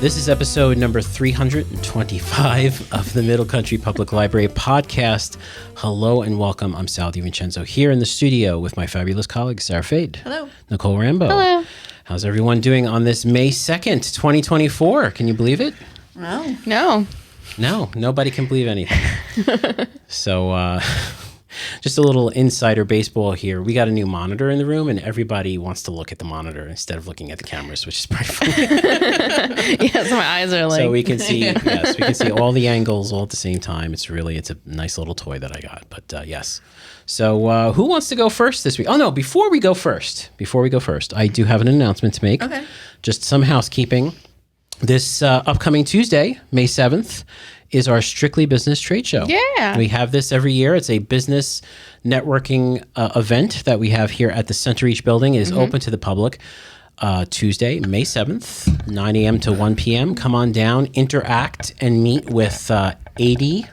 This is episode number 325 of the Middle Country Public Library podcast. Hello and welcome. I'm Sal DiVincenzo here in the studio with my fabulous colleague, Sara. Hello. Nicole Rambo. Hello. How's everyone doing on this May 2nd, 2024? Can you believe it? No. No, nobody can believe anything. So, just a little insider baseball here. We got a new monitor in the room, and everybody wants to look at the monitor instead of looking at the cameras, which is pretty funny. Yes, my eyes are like... So we can see, yes, we can see all the angles all at the same time. It's a nice little toy that I got, but yes. So who wants to go first this week? Oh, no, before we go first, I do have an announcement to make. Okay. Just some housekeeping. This upcoming Tuesday, May 7th, is our Strictly Business Trade Show. Yeah. We have this every year. It's a business networking event that we have here at the Center Reach building. It is open to the public. Tuesday, May 7th, 9 a.m. to 1 p.m. Come on down, interact, and meet with 80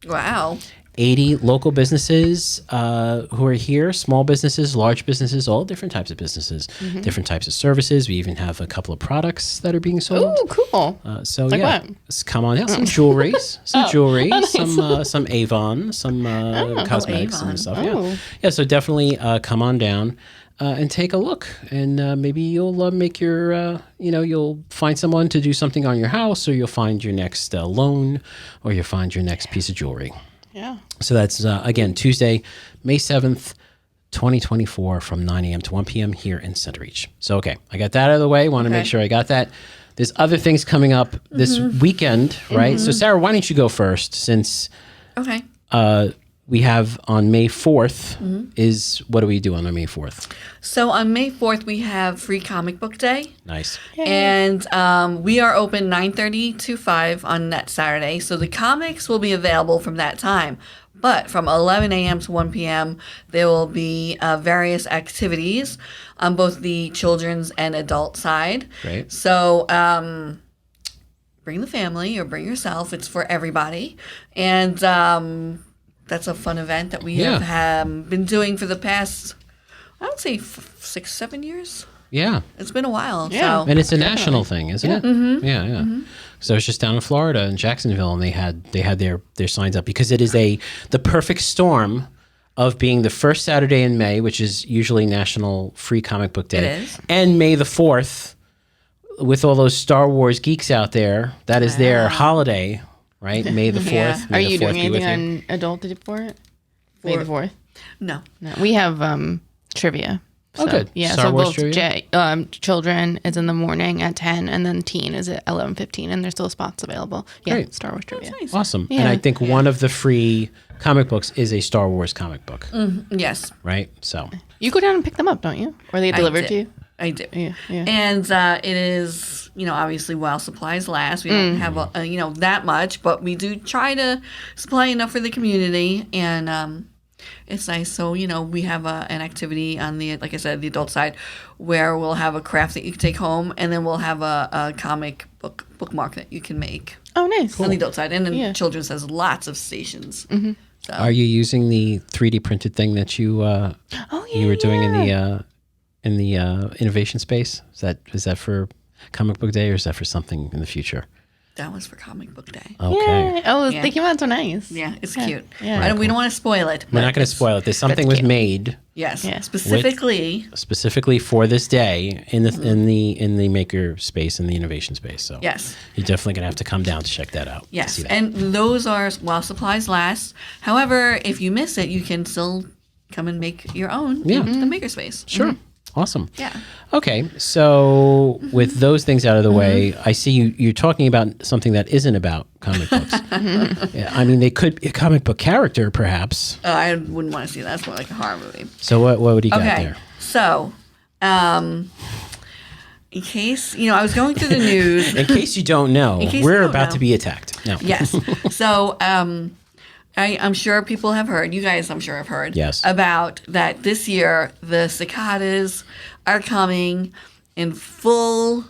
Wow. 80 local businesses who are here, small businesses, large businesses, all different types of businesses, different types of services. We even have a couple of products that are being sold. Oh, cool. So Like yeah, what? come on out. Some jewelry, nice. some Avon, some cosmetics Avon. and stuff. Oh. Yeah. So definitely come on down and take a look, and maybe you'll make your, you'll find someone to do something on your house, or you'll find your next loan, or you'll find your next piece of jewelry. Yeah. So that's, again, Tuesday, May 7th, 2024 from 9 a.m. to 1 p.m. here in Center Reach. So, okay, I got that out of the way. Want to make sure I got that. There's other things coming up this weekend, right? So, Sara, why don't you go first, since Okay. we have on May 4th what do we do on May 4th? So on May 4th, we have Free Comic Book Day. Nice. And we are open 9:30 to 5 on that Saturday. So the comics will be available from that time. But from 11 a.m. to 1 p.m., there will be various activities on both the children's and adult side. Great. So bring the family or bring yourself. It's for everybody. And that's a fun event that we have been doing for the past, I would say, 6-7 years. Yeah. It's been a while. Yeah. So. And it's a national thing, isn't it? Mm-hmm. Yeah. So I was just down in Florida, in Jacksonville, and they had their signs up, because it is the perfect storm of being the first Saturday in May, which is usually National Free Comic Book Day. It is. And May the 4th, with all those Star Wars geeks out there, that is their holiday, right? May the 4th. Yeah. May Are the you 4th doing be anything with you. on adult for it? May the 4th? No. No. We have trivia. Oh, good. Yeah, Star so Wars both trivia? children is in the morning at 10, and then teen is at 11:15, and there's still spots available. Yeah, Great. Star Wars trivia. Nice. Awesome. Yeah. And I think one of the free comic books is a Star Wars comic book, Yes, right? So You go down and pick them up, don't you? Or they delivered to you? I do. Yeah. And it is, obviously while supplies last, we don't have, that much, but we do try to supply enough for the community. And it's nice. So, we have an activity on like I said, the adult side, where we'll have a craft that you can take home, and then we'll have a comic bookmark that you can make Oh, nice. on the adult side. And then Yeah. children's has lots of stations. So. are you using the 3D printed thing that you you were doing in the innovation space? Is that for Comic Book Day, or is that for something in the future? That was for Comic Book Day. Okay. Yeah. Oh, Yeah. they came out so nice. Yeah, it's cute. Yeah. And we don't want to spoil it. We're but not going to it's- spoil it. There's something That's was cute. made Yes, Yeah. specifically. for this day in the maker space, in the innovation space. So Yes. you're definitely going to have to come down to check that out. to Yes, see that. and those are while supplies last. However, if you miss it, you can still come and make your own in the makerspace. Sure. Awesome. Yeah. Okay, so with those things out of the way, I see you're talking about something that isn't about comic books. Yeah, I mean, they could be a comic book character, perhaps. I wouldn't want to see that. That's more like a horror movie. So what would you got Okay, there? so in case I was going through the news. In case you don't know, case you we're don't about know. to be attacked. No. Yes. So I'm sure people have heard, you guys I'm sure have heard, Yes. about that this year the cicadas are coming in full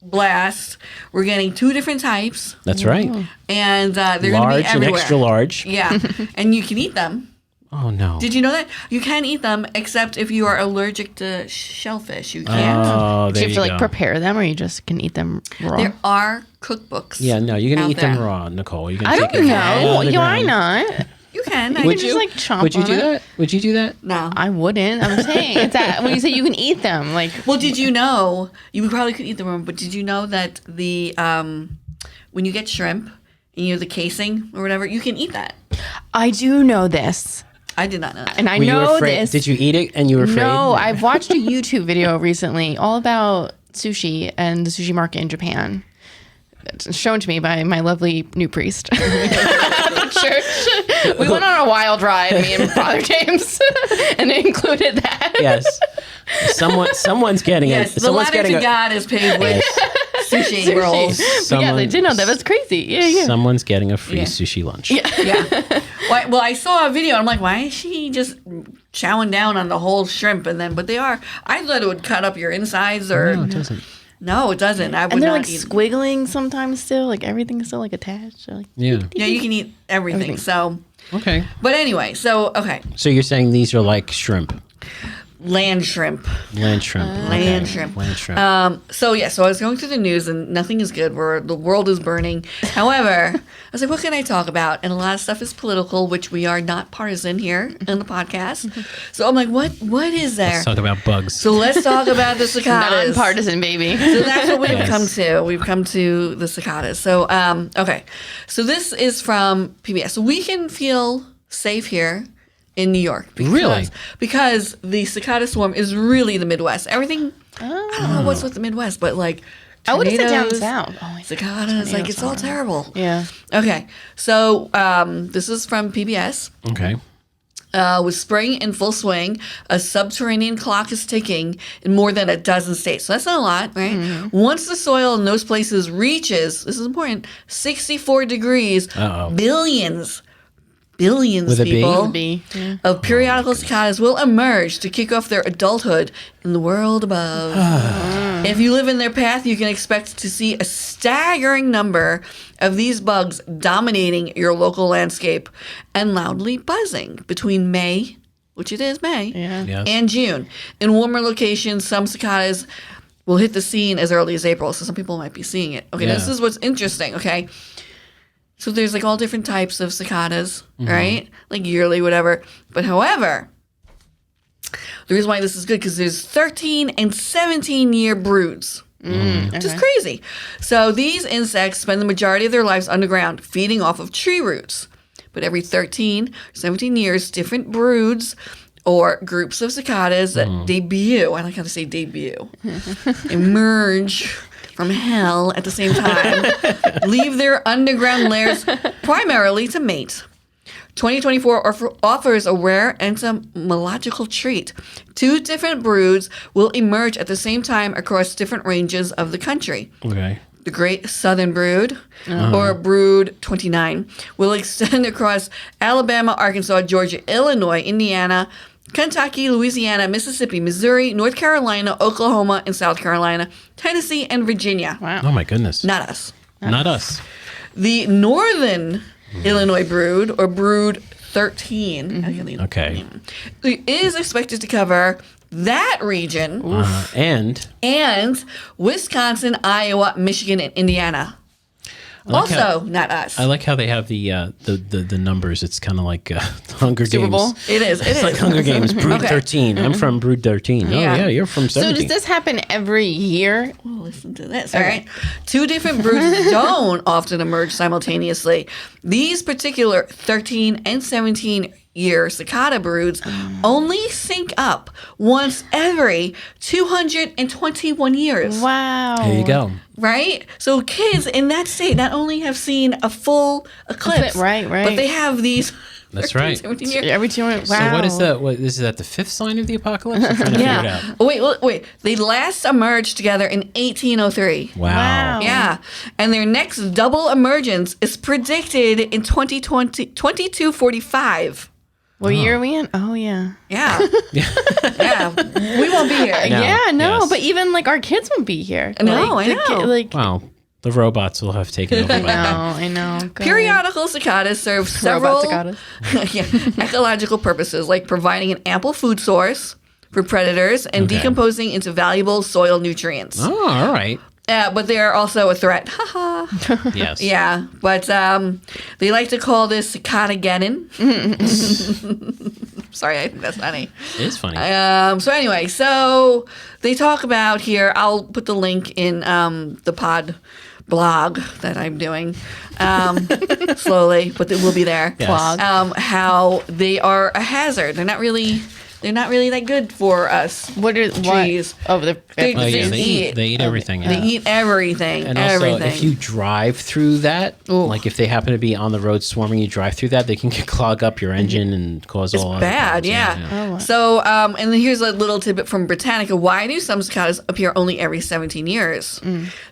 blast. We're getting 2 different types, That's right. and they're going to be Large and everywhere. extra large. Yeah, and you can eat them. Oh no. Did you know that? You can eat them, except if you are allergic to shellfish. You can't. Oh, Do there you have to go. prepare them, or you just can eat them raw? There are cookbooks. Yeah, no, you can out eat them there. raw, Nicole. You can I take don't it know. out of the Why ground. not? You can. Would Would you you? just like chomp Would you on do it? that? Would you do that? No. I wouldn't. I'm saying it's that when you say you can eat them, like Well, did you know, you probably could eat the worm, but did you know that the when you get shrimp and you have the casing or whatever, you can eat that? I do know this, I did not know that. and I Were you know afraid? this. Did you eat it and you were afraid? No, I've watched a YouTube video recently all about sushi and the sushi market in Japan. It's shown to me by my lovely new priest at the church. We went on a wild ride, me and Father James, and it included that. Yes. Someone's getting Yes, it. the Someone's ladder getting to a, God is paved with sushi rolls. But yeah, they did know that. That's crazy. Yeah. Someone's getting a free Yeah. sushi lunch. Yeah. Well, I saw a video. And I'm like, why is she just chowing down on the whole shrimp? But they are. I thought it would cut up your insides or. No, it doesn't. No, it doesn't. I would And they're not like eat. squiggling sometimes still. Like everything's still like attached. So, like, Yeah. Yeah, you can eat everything. So, Okay. but anyway, okay, So you're saying these are like shrimp, land shrimp. land shrimp, Land shrimp. land shrimp. So I was going through the news and nothing is good. The world is burning. However, I was like, what can I talk about? And a lot of stuff is political, which we are not partisan here in the podcast. So I'm like, what is there? Let's talk about bugs. So let's talk about the cicadas. non-partisan, baby. So that's what we've Yes. come to. We've come to the cicadas. So, okay. So this is from PBS. So we can feel safe here in New York. Really? Because the cicada swarm is really the Midwest. Everything, I don't know what's with the Midwest, but like I would have said down tornadoes, south. Oh, cicadas, like it's all terrible. yeah. Okay. So this is from PBS. Okay. With spring in full swing, a subterranean clock is ticking in more than a dozen states. So that's not a lot, right? Mm-hmm. Once the soil in those places reaches, this is important, 64 degrees, Uh-oh. billions With a B? people Be. Yeah. of periodical cicadas will emerge to kick off their adulthood in the world above. If you live in their path, you can expect to see a staggering number of these bugs dominating your local landscape and loudly buzzing between May, which it is May, Yeah. Yes. and June. In warmer locations, some cicadas will hit the scene as early as April, so some people might be seeing it. Okay, Yeah. this is what's interesting, okay? So there's like all different types of cicadas, right? Like yearly, whatever. But however, the reason why this is good because there's 13 and 17-year broods. Which is crazy. So these insects spend the majority of their lives underground, feeding off of tree roots. But every 13, 17 years, different broods or groups of cicadas that debut, I like how to say debut, emerge from hell at the same time, leave their underground lairs primarily to mate. 2024 offers a rare entomological treat. 2 different broods will emerge at the same time across different ranges of the country. Okay. The Great Southern Brood, or Brood 29, will extend across Alabama, Arkansas, Georgia, Illinois, Indiana, Kentucky, Louisiana, Mississippi, Missouri, North Carolina, Oklahoma, and South Carolina, Tennessee, and Virginia. Wow. Oh my goodness. Not us. Not us. The Northern Illinois Brood, or Brood 13, Okay. is expected to cover that region and Wisconsin, Iowa, Michigan, and Indiana. like how- Also, not us. I like how they have the numbers. It's kind of like Hunger Super Games. Bowl? It is. It's like Hunger Games. Brood Okay. 13. I'm from Brood 13. Oh Yeah. yeah, you're from So 17. does this happen every year? Well, listen to this, all right? 2 different broods don't often emerge simultaneously. These particular 13 and 17-year cicada broods only sync up once every 221 years. Wow. There you go. Right? So kids in that state not only have seen a full eclipse, Right. but they have these That's 13, right. 17 years. Every 2 wow. So what is that? What is that? The 5th sign of the apocalypse? I'm trying to figure it Yeah. out. Oh, wait. They last emerged together in 1803. Wow. Yeah. And their next double emergence is predicted in 2245. What year are we in? Oh, yeah. Yeah. Yeah. We won't be here. No. Yeah, no, Yes. but even like our kids won't be here. No, like, I know. like Wow. The robots will have taken over. I know. Good. Periodical cicadas serve several Robot cicadas. ecological purposes, like providing an ample food source for predators and decomposing into valuable soil nutrients. Oh, all right. But they are also a threat. Haha. Yes. Yeah, but they like to call this cicada-geddon. Sorry, I think that's funny. It is funny. So anyway, so they talk about here, I'll put the link in the pod blog that I'm doing slowly, but it will be there. Yes. Blog. How they are a hazard. They're not really that good for us. What are trees? What? Oh, the They- Oh, yeah, they they eat. eat everything. They Yeah. eat everything. And also, everything. if you drive through that, like if they happen to be on the road swarming, you drive through that, they can clog up your engine and cause all. other bad, problems. yeah. Oh, wow. So, and then here's a little tidbit from Britannica. Why do some cicadas appear only every 17 years?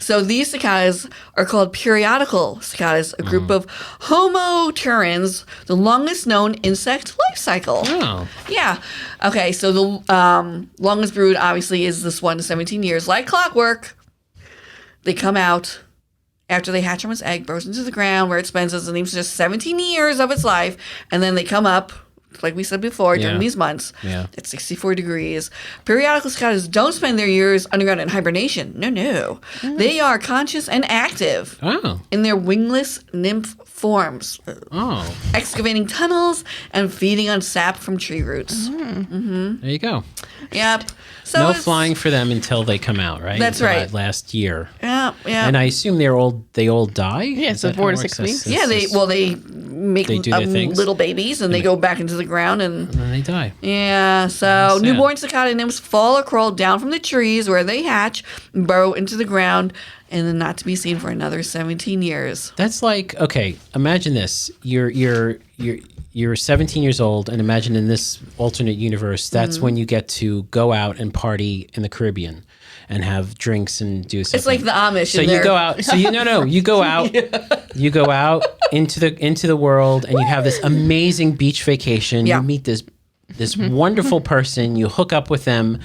So these cicadas are called periodical cicadas, a group of homoturans, the longest known insect life cycle. Oh, Yeah. Okay, so the longest brood obviously is this one, 17 years. Like clockwork, they come out after they hatch from its egg, burrows into the ground where it spends its just 17 years of its life, and then they come up, like we said before, during Yeah. these months Yeah. at 64 degrees. Periodical cicadas don't spend their years underground in hibernation. No. They are conscious and active oh, in their wingless nymph forms, oh. excavating tunnels and feeding on sap from tree roots. There you go. Yep. So No it's- flying for them until they come out, right? That's Until right. that last year. Yeah. And I assume they all die. Yeah, Is so that 4 how to it 6 works? weeks. Yeah, they make They do their things. little babies and they go back into the ground and and then they die. yeah. So Sad. newborn cicada nymphs fall or crawl down from the trees where they hatch, burrow into the ground, and then not to be seen for another 17 years. That's like, okay, imagine this. You're 17 years old, and imagine in this alternate universe, that's Mm-hmm. when you get to go out and party in the Caribbean and have drinks and do something. It's like the Amish. So in you there. go out. So you go out. You go out into the world, and you have this amazing beach vacation. Yeah. You meet this wonderful person. You hook up with them.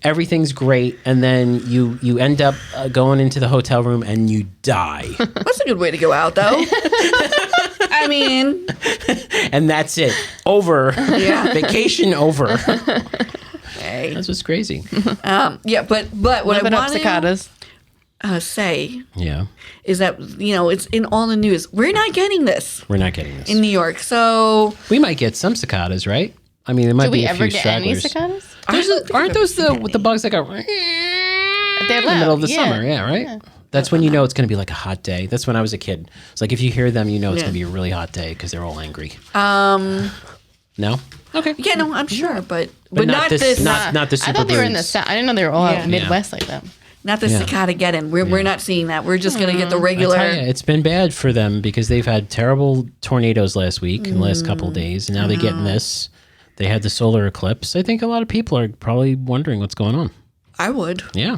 Everything's great, and then you end up going into the hotel room and you die, That's a good way to go out, though. I mean, and that's it. Over. Yeah. Vacation over. hey. That's what's crazy. Yeah, but what Live I it up, want cicadas. to say Yeah, is that it's in all the news. We're not getting this we're not getting this. in New York, so We might get some cicadas, right? I mean, there might Do be we a ever few get any stragglers. cicadas? Aren't those the bugs that go in They're the middle of the loud, summer? Yeah, right. That's when you know it's going to be like a hot day. That's when I was a kid. It's like if you hear them, you know it's Yeah. going to be a really hot day because they're all angry. No. Okay. yeah, no, I'm sure, but not this- this, not the I super thought they were in the broods. south. I didn't know they were all Yeah. out Midwest like that. not the Yeah. cicada getting. We're not seeing that. We're just gonna get the regular. I tell you, it's been bad for them because they've had terrible tornadoes last week and the last couple of days, and now they're getting this. They had the solar eclipse. I think a lot of people are probably wondering what's going on. I would. Yeah.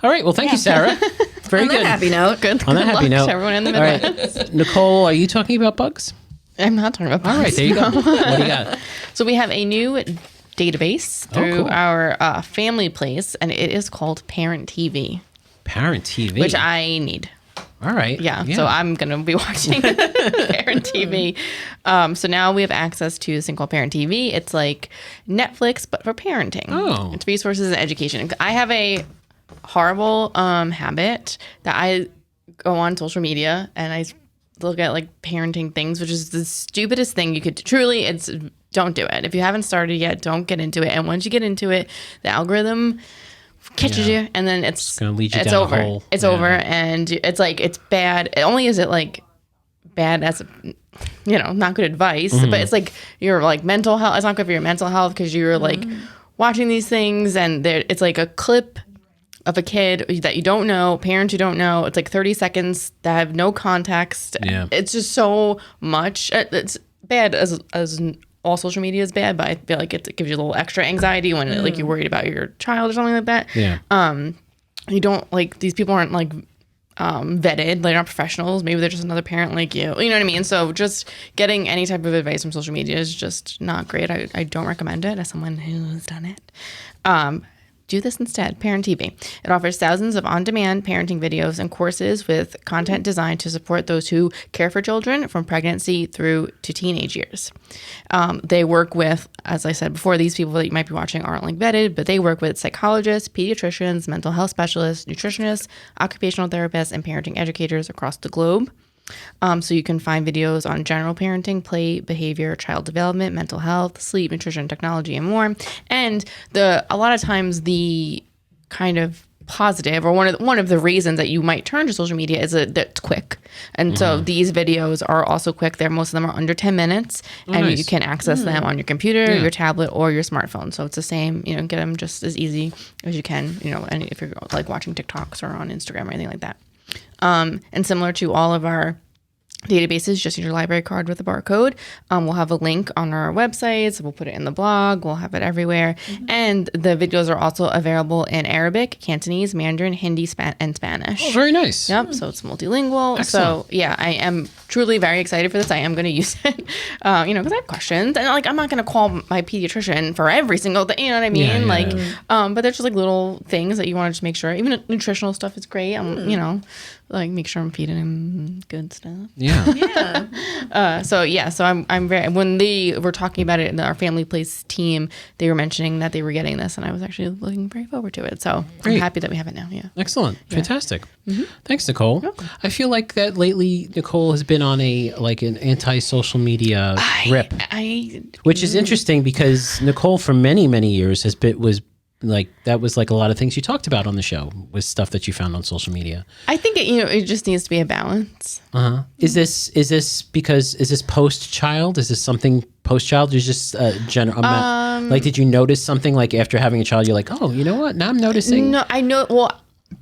All right. Well, thank you, Sarah. Very On good. that happy note, Good. On that good happy luck note. to everyone in the All Midwest. right. Nicole, are you talking about bugs? I'm not talking about bugs. All right. There you go. What do you got? So we have a new database through cool. our family place, and it is called Parent TV, Parent TV. which I need. All right. Yeah, so I'm going to be watching Parent TV. So now we have access to this thing called Parent TV. It's like Netflix, but for parenting. Oh. It's resources and education. I have a horrible habit that I go on social media and I look at like parenting things, which is the stupidest thing you could truly. It's don't do it. If you haven't started yet, don't get into it. And once you get into it, the algorithm catches you, and then it's gonna lead you it's down a over. hole. It's Yeah. over, and it's like it's bad. Only is it like bad as not good advice, Mm-hmm. but it's like your like mental health. It's not good for your mental health because you're like watching these things, and it's like a clip of a kid that you don't know, parents you don't know. It's like 30 seconds that have no context. Yeah. It's just so much. It's bad as all social media is bad, but I feel like it gives you a little extra anxiety when like you're worried about your child or something like that. Yeah. You don't like these people aren't like vetted. They're not professionals. Maybe they're just another parent like you. You know what I mean? So just getting any type of advice from social media is just not great. I don't recommend it as someone who's done it. do this instead. Parent TV. It offers thousands of on-demand parenting videos and courses with content designed to support those who care for children from pregnancy through to teenage years. They work with, as I said before, these people that you might be watching aren't like vetted, but they work with psychologists, pediatricians, mental health specialists, nutritionists, occupational therapists, and parenting educators across the globe. So you can find videos on general parenting, play, behavior, child development, mental health, sleep, nutrition, technology, and more. And a lot of times the kind of positive, or one of the reasons that you might turn to social media is that it's quick. And so these videos are also quick. Most of them are under 10 minutes, and nice. you can access them on your computer, your tablet, or your smartphone. So it's the same, get them just as easy as you can, and if you're like watching TikToks or on Instagram or anything like that. And similar to all of our databases, just use your library card with a barcode. We'll have a link on our websites. We'll put it in the blog. We'll have it everywhere. And the videos are also available in Arabic, Cantonese, Mandarin, Hindi, and Spanish. Oh, very nice. Yep. So it's multilingual. Excellent. So yeah, I am truly very excited for this. I am going to use it, because I have questions, and I'm not going to call my pediatrician for every single thing. You know what I mean? But there's just like little things that you want to just make sure. Even nutritional stuff is great. Like make sure I'm feeding him good stuff. Yeah. So I'm very, when they were talking about it in our family place team, they were mentioning that they were getting this, and I was actually looking very forward to it. So Great. I'm happy that we have it now. Yeah. Excellent. Fantastic. Thanks, Nicole. I feel like that lately Nicole has been on an anti-social media rip, which is interesting because Nicole for many, many years was like a lot of things you talked about on the show was stuff that you found on social media. I think it just needs to be a balance. Is this post-child? Is this something post-child? Is just general? Like, did you notice something like after having a child? You're like, oh, you know what? Now I'm noticing. No, I know. Well,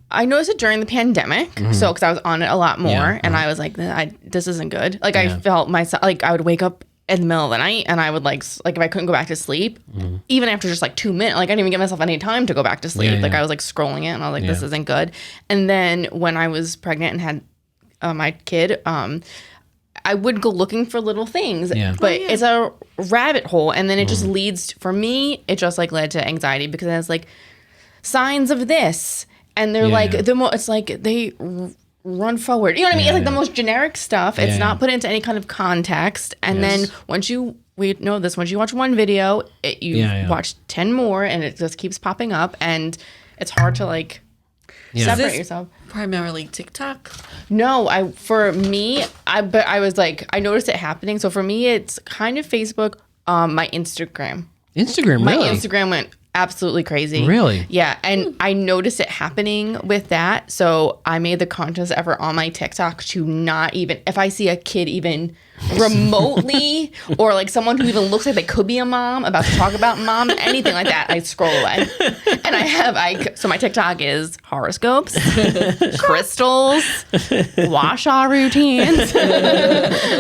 I noticed it during the pandemic, so because I was on it a lot more, and I was like, this isn't good. Like I felt myself, like I would wake up in the middle of the night, and I would like if I couldn't go back to sleep, even after just like 2 minutes, like I didn't even give myself any time to go back to sleep. Like I was like scrolling it, and I was like, this isn't good. And then when I was pregnant and had my kid, I would go looking for little things, but it's a rabbit hole, and then it just leads. For me, it just like led to anxiety because it's like signs of this, and they're like it's like they run forward. You know what I mean? It's like the most generic stuff. It's not put into any kind of context. And then once you watch one video, you watch 10 more, and it just keeps popping up, and it's hard to like separate yourself. Primarily TikTok? No, for me, I was like, I noticed it happening. So for me, it's kind of Facebook, my Instagram. Instagram, my really? Instagram went absolutely crazy. Really? Yeah. And I noticed it happening with that. So I made the conscious effort on my TikTok to not even, if I see a kid even remotely or like someone who even looks like they could be a mom about to talk about mom, anything like that, I scroll away. And so my TikTok is horoscopes, crystals, wash-all routines,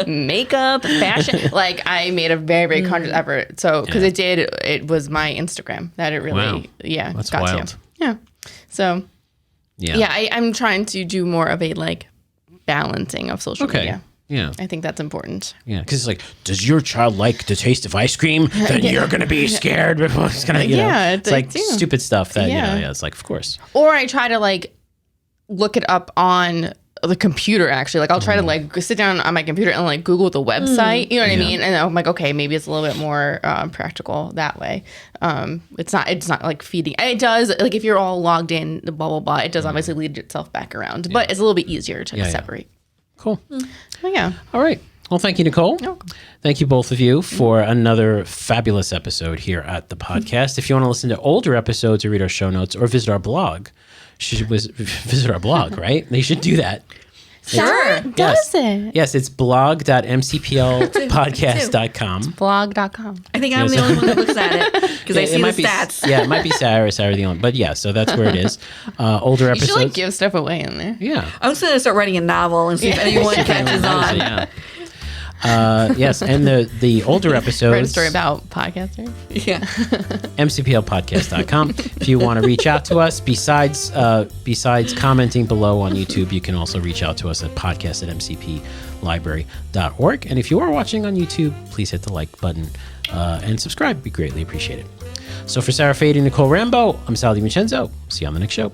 makeup, fashion. Like I made a very, very conscious effort. So, because it was my Instagram that it really, That's got wild. to. Yeah. So, I'm trying to do more of a like balancing of social media. Yeah. I think that's important. Yeah, because it's like, does your child like the taste of ice cream? Then you're going to be scared before it's going to, it's like stupid stuff that, it's like, of course. Or I try to like look it up on the computer, actually. Like I'll try to like sit down on my computer and like Google the website, you know what I mean? And I'm like, okay, maybe it's a little bit more practical that way. It's not like feeding. It does, like if you're all logged in, the blah, blah, blah, it does obviously lead itself back around. But it's a little bit easier to separate. Cool. Oh, yeah. All right. Well, thank you, Nicole. You're welcome. Thank you, both of you, for another fabulous episode here at the podcast. If you want to listen to older episodes or read our show notes or visit our blog, visit our blog, right? They should do that. Sure. Does it? Yes, it's blog.mcplpodcast.com. Blog.com. I think I'm the only one that looks at it because I see the stats. It might be Sara the only, but so that's where it is. Older episodes. You should like give stuff away in there. Yeah. I was going to start writing a novel and see if anyone catches on. Yeah. Yes, and the older episodes. Write a story about podcasters. Yeah. mcplpodcast.com. If you want to reach out to us, besides commenting below on YouTube, you can also reach out to us at podcast@mcplibrary.org. And if you are watching on YouTube, please hit the like button and subscribe. We greatly appreciate it. So for Sara Fady and Nicole Rambo, I'm Sal DiVincenzo. See you on the next show.